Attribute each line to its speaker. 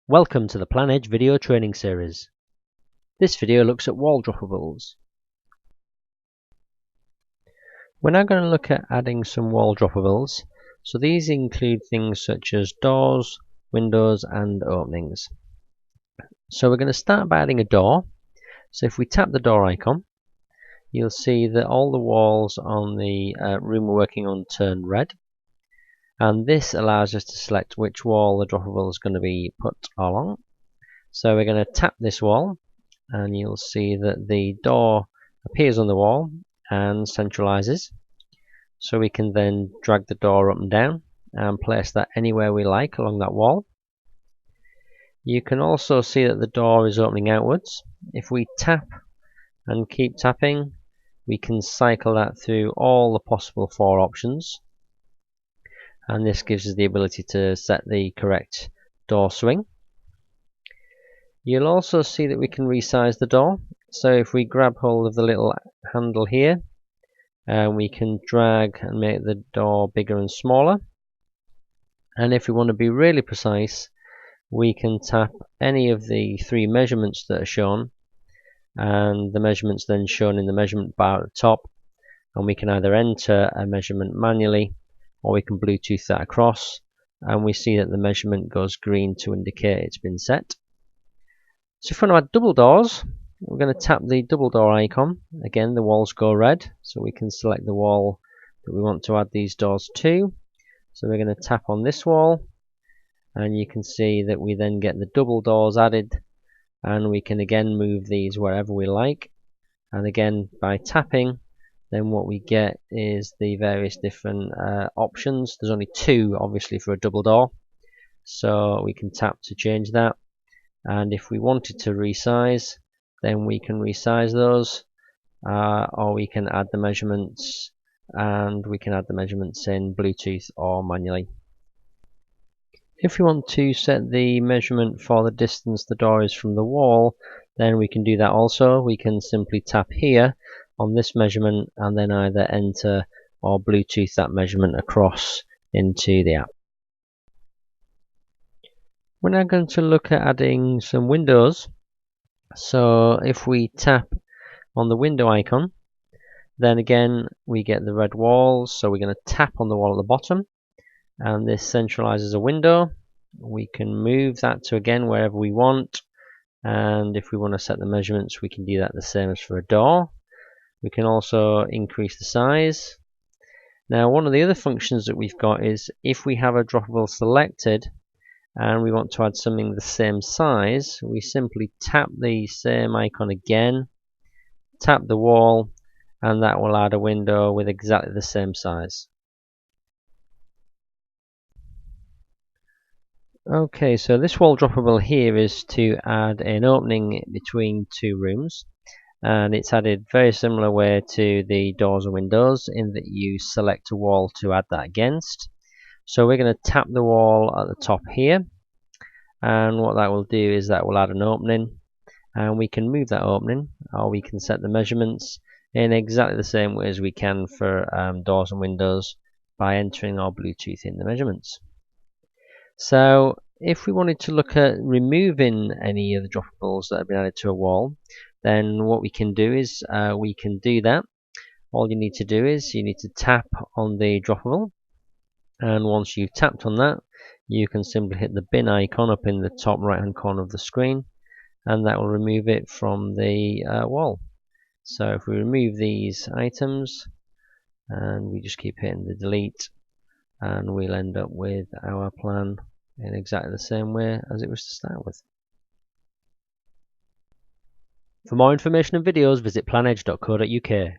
Speaker 1: Welcome to the PlanEdge video training series. This video looks at wall droppables. We're now going to look at adding some wall droppables. So these include things such as doors, windows and openings. So we're going to start by adding a door. So if we tap the door icon, you'll see that all the walls on the room we're working on turn red. And this allows us to select which wall the droppable is going to be put along. So we're going to tap this wall and you'll see that the door appears on the wall and centralizes. So we can then drag the door up and down and place that anywhere we like along that wall. You can also see that the door is opening outwards. If we tap and keep tapping, we can cycle that through all the possible 4 options. And this gives us the ability to set the correct door swing. You'll also see that we can resize the door. So if we grab hold of the little handle here, we can drag and make the door bigger and smaller. And if we want to be really precise, we can tap any of the 3 measurements that are shown, and the measurements then shown in the measurement bar at the top, and we can either enter a measurement manually or we can Bluetooth that across, and we see that the measurement goes green to indicate it's been set. So if we want to add double doors, we're going to tap the double door icon. Again, the walls go red, so we can select the wall that we want to add these doors to. So we're going to tap on this wall, and you can see that we then get the double doors added, and we can again move these wherever we like. And again, by tapping, then what we get is the various different options. There's only 2 obviously for a double door, so we can tap to change that. And if we wanted to resize, then we can resize those, or we can add the measurements, and we can add the measurements in Bluetooth or manually. If we want to set the measurement for the distance the door is from the wall, then we can do that also. We can simply tap here on this measurement and then either enter or Bluetooth that measurement across into the app. We're now going to look at adding some windows. So if we tap on the window icon, then again we get the red walls. So we're going to tap on the wall at the bottom, and this centralizes a window. We can move that to again wherever we want, and if we want to set the measurements, we can do that the same as for a door. We can also increase the size. Now, one of the other functions that we've got is if we have a droppable selected and we want to add something the same size, we simply tap the same icon again, tap the wall, and that will add a window with exactly the same size. Okay, so this wall droppable here is to add an opening between 2 rooms, and it's added very similar way to the doors and windows in that you select a wall to add that against. So we're going to tap the wall at the top here, and what that will do is that will add an opening, and we can move that opening, or we can set the measurements in exactly the same way as we can for doors and windows by entering our Bluetooth in the measurements. So if we wanted to look at removing any of the droppables that have been added to a wall, then what we can do is we can do that. All you need to do is you need to tap on the droppable, and once you've tapped on that, you can simply hit the bin icon up in the top right hand corner of the screen, and that will remove it from the wall. So if we remove these items and we just keep hitting the delete, and we'll end up with our plan in exactly the same way as it was to start with. For more information and videos, visit planedge.co.uk.